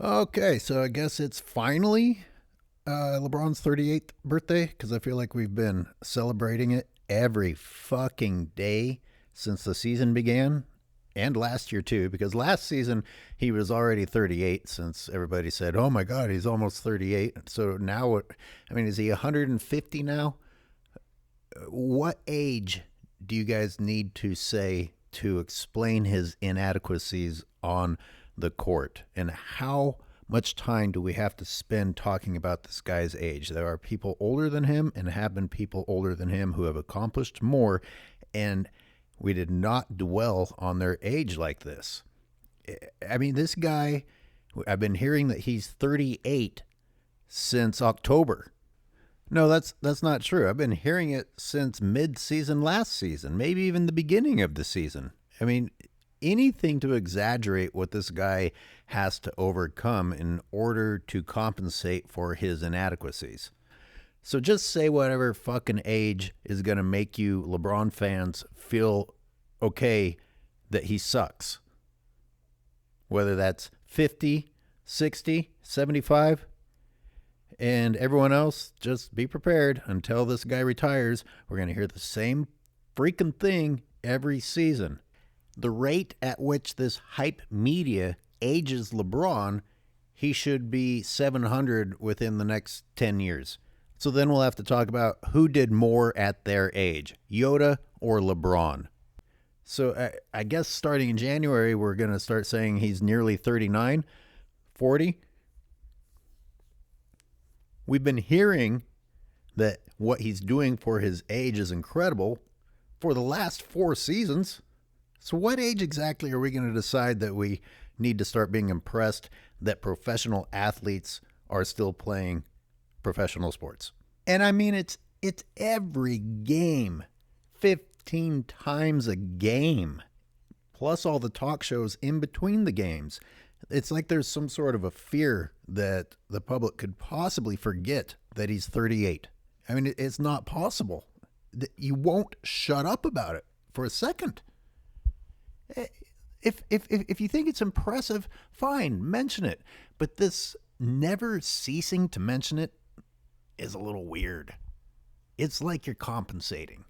Okay, so I guess it's finally LeBron's 38th birthday because I feel like we've been celebrating it every fucking day since the season began. And last year, too, because last season he was already 38 since everybody said, oh my God, he's almost 38. So now, I mean, is he 150 now? What age do you guys need to say to explain his inadequacies on the court? And how much time do we have to spend talking about this guy's age? There are people older than him and have been people older than him who have accomplished more, and we did not dwell on their age like this. I mean, this guy, I've been hearing that he's 38 since October. No, that's not true. I've been hearing it since mid-season last season, maybe even the beginning of the season. I mean, anything to exaggerate what this guy has to overcome in order to compensate for his inadequacies. So just say whatever fucking age is going to make you LeBron fans feel okay that he sucks. Whether that's 50, 60, 75, and everyone else, just be prepared. Until this guy retires, we're going to hear the same freaking thing every season. The rate at which this hype media ages LeBron, he should be 700 within the next 10 years. So then we'll have to talk about who did more at their age, Yoda or LeBron. So I guess starting in January, we're going to start saying he's nearly 39, 40. We've been hearing that what he's doing for his age is incredible for the last 4 seasons. So what age exactly are we going to decide that we need to start being impressed that professional athletes are still playing professional sports? And I mean, it's every game, 15 times a game, plus all the talk shows in between the games. It's like there's some sort of a fear that the public could possibly forget that he's 38. I mean, it's not possible. You won't shut up about it for a second. If you think it's impressive, fine, mention it. But this never ceasing to mention it is a little weird. It's like you're compensating.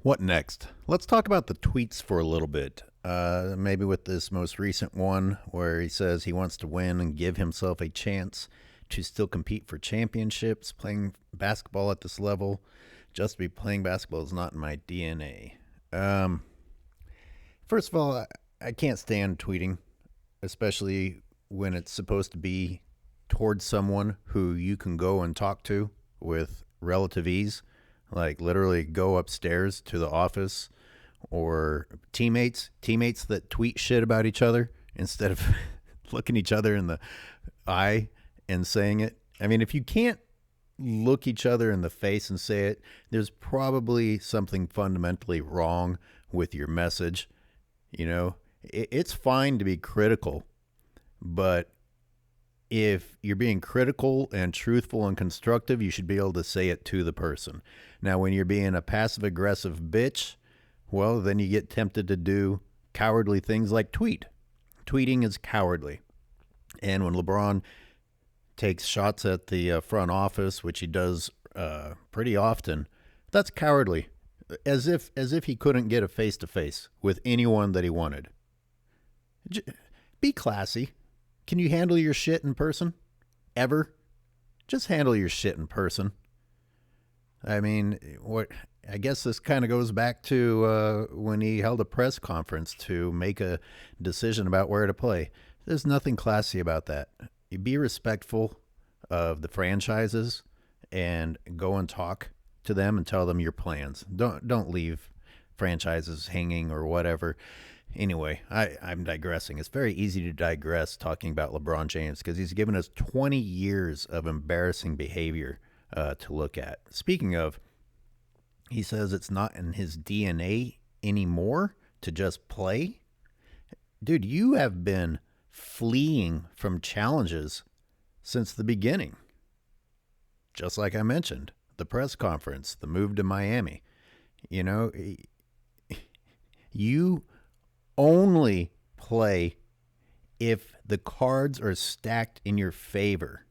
What next? Let's talk about the tweets for a little bit. Maybe with this most recent one where he says he wants to win and give himself a chance to still compete for championships. Playing basketball at this level, just to be playing basketball is not in my DNA. First of all, I can't stand tweeting, especially when it's supposed to be towards someone who you can go and talk to with relative ease. Like literally go upstairs to the office, or teammates that tweet shit about each other instead of looking each other in the eye and saying it. I mean, if you can't look each other in the face and say it, there's probably something fundamentally wrong with your message. You know, it's fine to be critical, but if you're being critical and truthful and constructive, you should be able to say it to the person. Now, when you're being a passive-aggressive bitch, well, then you get tempted to do cowardly things like tweet. Tweeting is cowardly. And when LeBron takes shots at the front office, which he does pretty often, that's cowardly. As if he couldn't get a face-to-face with anyone that he wanted. Be classy. Can you handle your shit in person? Ever? Just handle your shit in person. I mean, I guess this kind of goes back to when he held a press conference to make a decision about where to play. There's nothing classy about that. You be respectful of the franchises and go and talk to them and tell them your plans. Don't leave franchises hanging or whatever. Anyway, I'm digressing. It's very easy to digress talking about LeBron James because he's given us 20 years of embarrassing behavior to look at. Speaking of, he says it's not in his DNA anymore to just play. Dude, you have been fleeing from challenges since the beginning. Just like I mentioned, the press conference, the move to Miami. You know, you only play if the cards are stacked in your favor.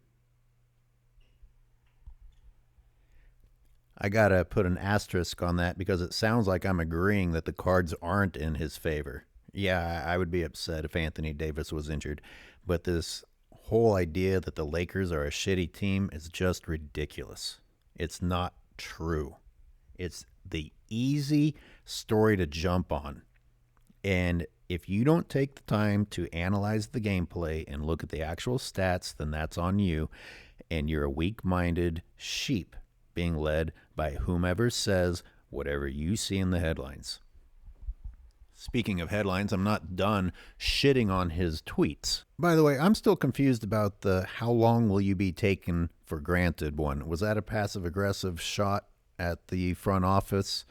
I got to put an asterisk on that because it sounds like I'm agreeing that the cards aren't in his favor. Yeah, I would be upset if Anthony Davis was injured, but this whole idea that the Lakers are a shitty team is just ridiculous. It's not true. It's the easy story to jump on. And if you don't take the time to analyze the gameplay and look at the actual stats, then that's on you. And you're a weak-minded sheep being led by whomever says whatever you see in the headlines. Speaking of headlines, I'm not done shitting on his tweets. By the way, I'm still confused about the how long will you be taken for granted one. Was that a passive-aggressive shot at the front office,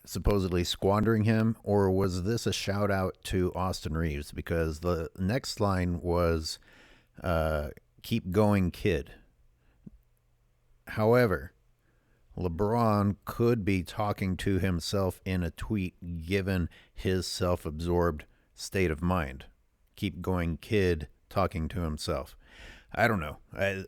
supposedly squandering him, or was this a shout-out to Austin Reeves? Because the next line was, keep going, kid. However, LeBron could be talking to himself in a tweet given his self-absorbed state of mind. Keep going, kid, talking to himself. I don't know.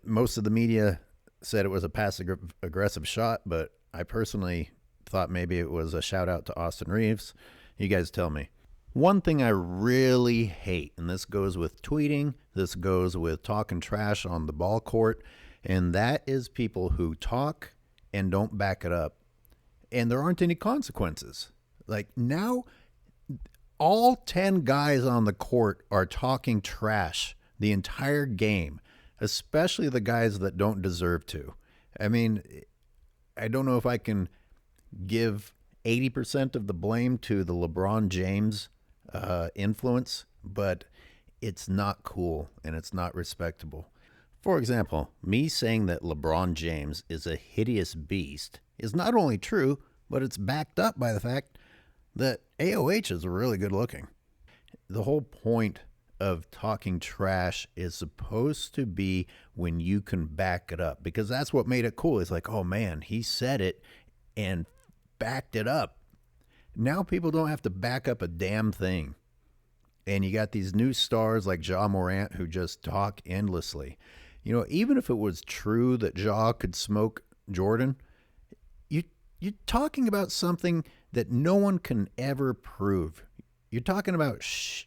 Most of the media said it was a passive-aggressive shot, but I personally thought maybe it was a shout-out to Austin Reeves. You guys tell me. One thing I really hate, and this goes with tweeting, this goes with talking trash on the ball court, and that is people who talk and don't back it up, and there aren't any consequences. Like now, all 10 guys on the court are talking trash the entire game, especially the guys that don't deserve to. I mean, I don't know if I can give 80% of the blame to the LeBron James influence, but it's not cool and it's not respectable. For example, me saying that LeBron James is a hideous beast is not only true, but it's backed up by the fact that AOH is really good looking. The whole point of talking trash is supposed to be when you can back it up, because that's what made it cool. It's like, oh man, he said it and backed it up. Now people don't have to back up a damn thing. And you got these new stars like Ja Morant who just talk endlessly. You know, even if it was true that Ja could smoke Jordan, you're talking about something that no one can ever prove. You're talking about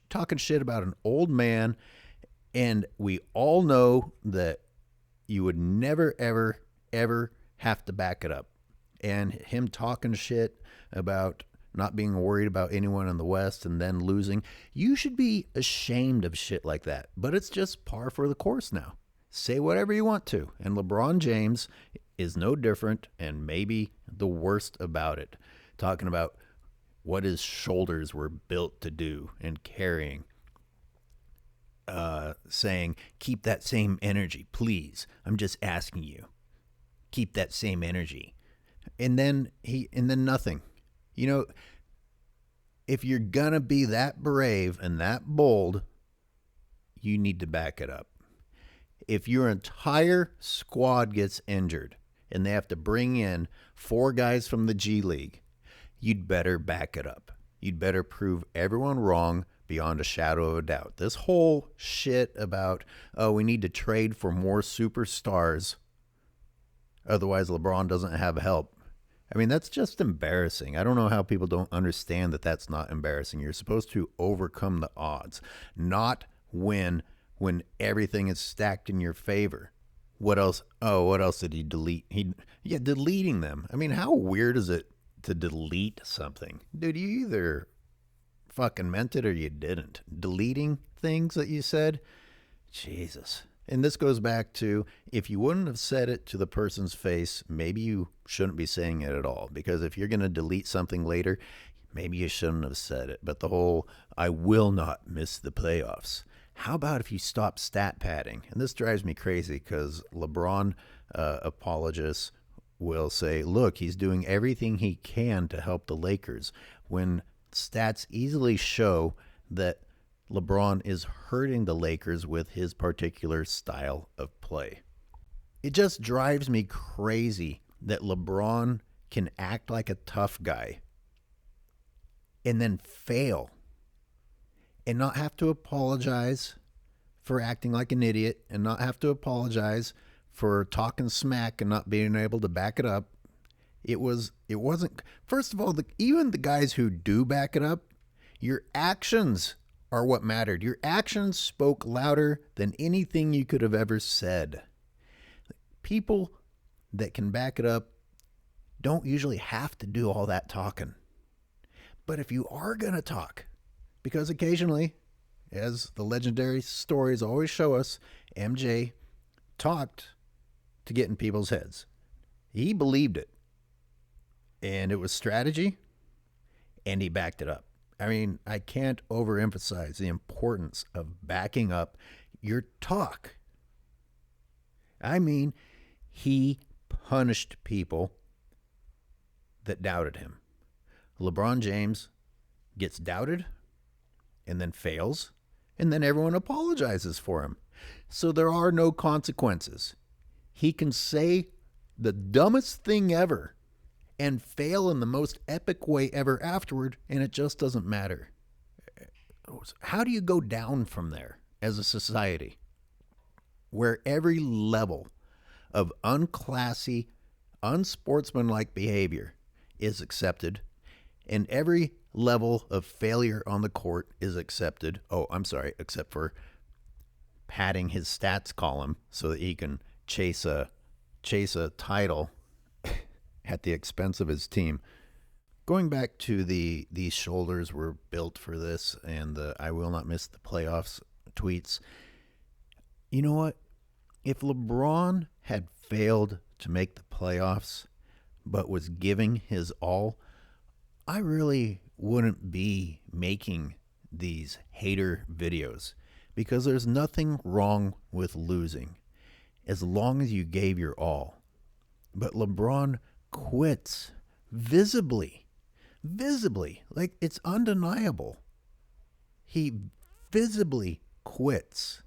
talking shit about an old man, and we all know that you would never, ever, ever have to back it up. And him talking shit about not being worried about anyone in the West and then losing, you should be ashamed of shit like that. But it's just par for the course now. Say whatever you want to. And LeBron James is no different and maybe the worst about it. Talking about what his shoulders were built to do and carrying. Saying, keep that same energy, please. I'm just asking you. Keep that same energy. And then nothing. You know, if you're gonna be that brave and that bold, you need to back it up. If your entire squad gets injured and they have to bring in 4 guys from the G League, you'd better back it up. You'd better prove everyone wrong beyond a shadow of a doubt. This whole shit about, oh, we need to trade for more superstars, otherwise LeBron doesn't have help. I mean, that's just embarrassing. I don't know how people don't understand that that's not embarrassing. You're supposed to overcome the odds, not win when everything is stacked in your favor. What else? Oh, what else did he delete? Deleting them. I mean, how weird is it to delete something? Dude, you either fucking meant it or you didn't. Deleting things that you said? Jesus. And this goes back to, if you wouldn't have said it to the person's face, maybe you shouldn't be saying it at all. Because if you're going to delete something later, maybe you shouldn't have said it. But the whole, I will not miss the playoffs. How about if you stop stat padding? And this drives me crazy because LeBron apologists will say, look, he's doing everything he can to help the Lakers, when stats easily show that LeBron is hurting the Lakers with his particular style of play. It just drives me crazy that LeBron can act like a tough guy and then fail. and not have to apologize for acting like an idiot and not have to apologize for talking smack and not being able to back it up. It wasn't, first of all, even the guys who do back it up, your actions are what mattered. Your actions spoke louder than anything you could have ever said. People that can back it up don't usually have to do all that talking. But if you are going to talk, because occasionally, as the legendary stories always show us, MJ talked to get in people's heads. He believed it. And it was strategy, and he backed it up. I mean, I can't overemphasize the importance of backing up your talk. I mean, he punished people that doubted him. LeBron James gets doubted and then fails, and then everyone apologizes for him. So there are no consequences. He can say the dumbest thing ever and fail in the most epic way ever afterward, and it just doesn't matter. How do you go down from there as a society where every level of unclassy, unsportsmanlike behavior is accepted and every level of failure on the court is accepted? Oh, I'm sorry, except for padding his stats column so that he can chase a title at the expense of his team. Going back to these shoulders were built for this, and the I will not miss the playoffs tweets. You know what? If LeBron had failed to make the playoffs but was giving his all, I really wouldn't be making these hater videos, because there's nothing wrong with losing as long as you gave your all. But LeBron quits visibly, like it's undeniable. He visibly quits,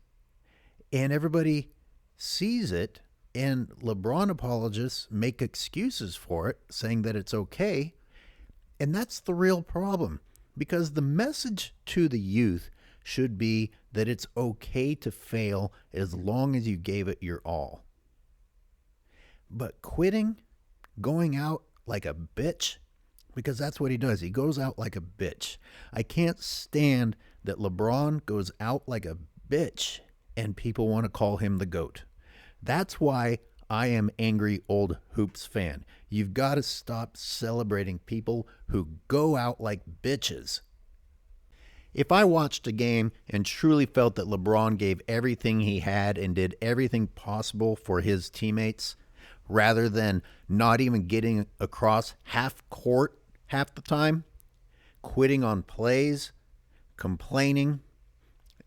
and everybody sees it, and LeBron apologists make excuses for it, saying that it's okay. And that's the real problem, because the message to the youth should be that it's okay to fail as long as you gave it your all. But quitting, going out like a bitch, because that's what he does. He goes out like a bitch. I can't stand that LeBron goes out like a bitch and people want to call him the GOAT. That's why I am angry old hoops fan. You've got to stop celebrating people who go out like bitches. If I watched a game and truly felt that LeBron gave everything he had and did everything possible for his teammates, rather than not even getting across half court half the time, quitting on plays, complaining,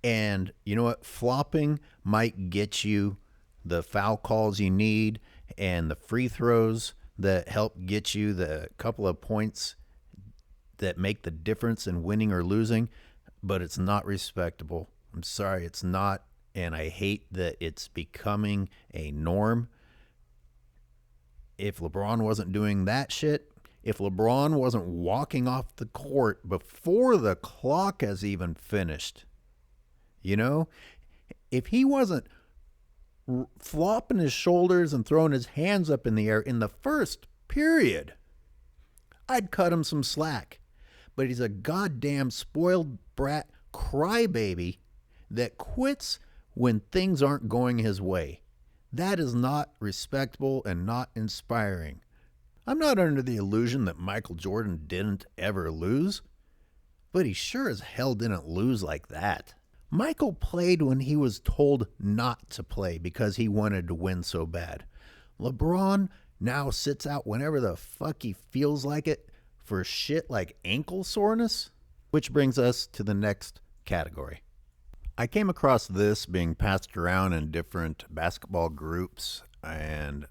and you know what? Flopping might get you the foul calls you need and the free throws that help get you the couple of points that make the difference in winning or losing, but it's not respectable. I'm sorry, it's not, and I hate that it's becoming a norm. If LeBron wasn't doing that shit, if LeBron wasn't walking off the court before the clock has even finished, you know, if he wasn't flopping his shoulders and throwing his hands up in the air in the first period, I'd cut him some slack. But he's a goddamn spoiled brat crybaby that quits when things aren't going his way. That is not respectable and not inspiring. I'm not under the illusion that Michael Jordan didn't ever lose, but he sure as hell didn't lose like that. Michael played when he was told not to play because he wanted to win so bad. LeBron now sits out whenever the fuck he feels like it for shit like ankle soreness, which brings us to the next category. I came across this being passed around in different basketball groups, and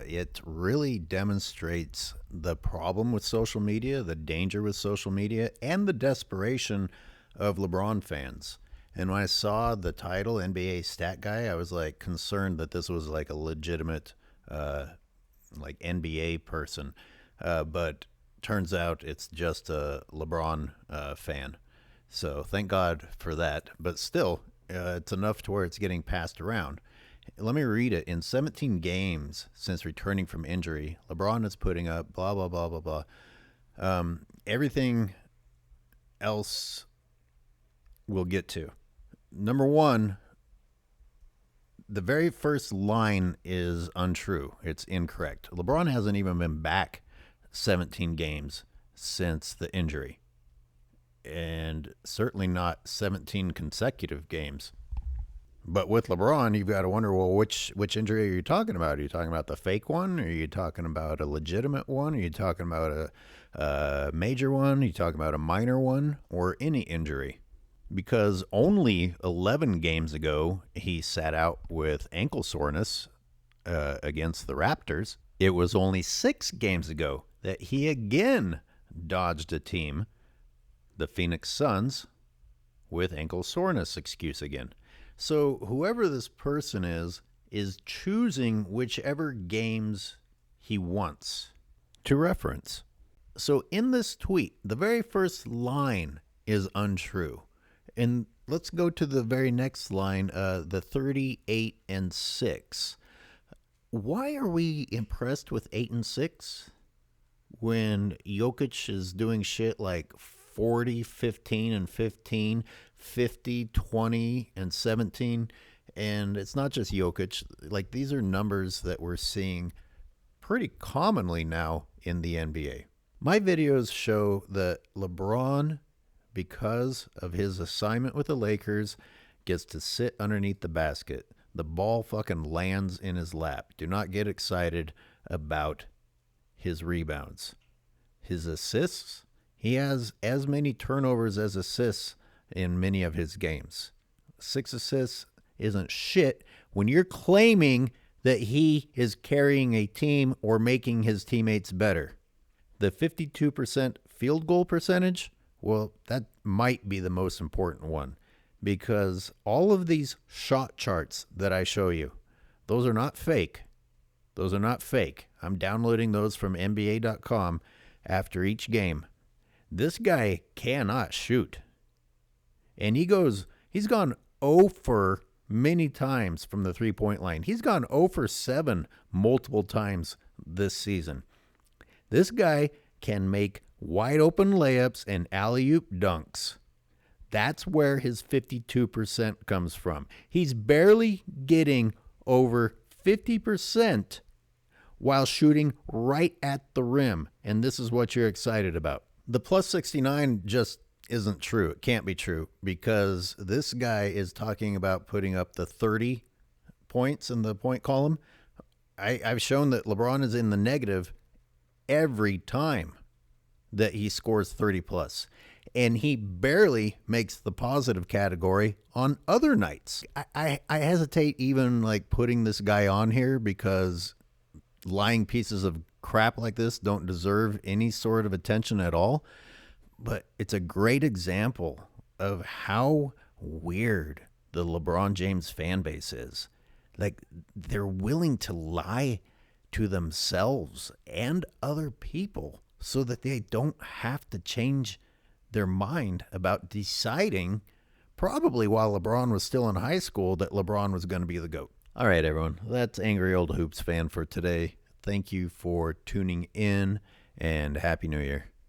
it really demonstrates the problem with social media, the danger with social media, and the desperation of LeBron fans. And when I saw the title, NBA Stat Guy, I was like concerned that this was like a legitimate like NBA person. But turns out it's just a LeBron fan. So thank God for that. But still, it's enough to where it's getting passed around. Let me read it. In 17 games since returning from injury, LeBron is putting up blah, blah, blah, blah, blah. Everything else we'll get to. Number one, the very first line is untrue. It's incorrect. LeBron hasn't even been back 17 games since the injury, and certainly not 17 consecutive games. But with LeBron, you've got to wonder, well, which injury are you talking about? Are you talking about the fake one? Are you talking about a legitimate one? Are you talking about a major one? Are you talking about a minor one? Or any injury? Because only 11 games ago, he sat out with ankle soreness against the Raptors. It was only 6 games ago that he again dodged a team, the Phoenix Suns, with ankle soreness excuse again. So whoever this person is choosing whichever games he wants to reference. So in this tweet, the very first line is untrue. And let's go to the very next line, the 38-6. Why are we impressed with 8-6 when Jokic is doing shit like 40, 15, and 15, 50, 20, and 17? And it's not just Jokic. Like, these are numbers that we're seeing pretty commonly now in the NBA. My videos show that LeBron, because of his assignment with the Lakers, gets to sit underneath the basket. The ball fucking lands in his lap. Do not get excited about his rebounds. His assists, he has as many turnovers as assists in many of his games. 6 assists isn't shit when you're claiming that he is carrying a team or making his teammates better. The 52% field goal percentage, well, that might be the most important one, because all of these shot charts that I show you, those are not fake. Those are not fake. I'm downloading those from NBA.com after each game. This guy cannot shoot. And he's gone 0 for many times from the three-point line. He's gone 0 for 7 multiple times this season. This guy can make wide open layups and alley-oop dunks. That's where his 52% comes from. He's barely getting over 50% while shooting right at the rim. And this is what you're excited about. The plus 69 just isn't true. It can't be true, because this guy is talking about putting up the 30 points in the point column. I've shown that LeBron is in the negative every time that he scores 30 plus, and he barely makes the positive category on other nights. I hesitate even like putting this guy on here, because lying pieces of crap like this don't deserve any sort of attention at all. But it's a great example of how weird the LeBron James fan base is. Like, they're willing to lie to themselves and other people so that they don't have to change their mind about deciding, probably while LeBron was still in high school, that LeBron was going to be the GOAT. All right, everyone. That's Angry Old Hoops Fan for today. Thank you for tuning in, and Happy New Year.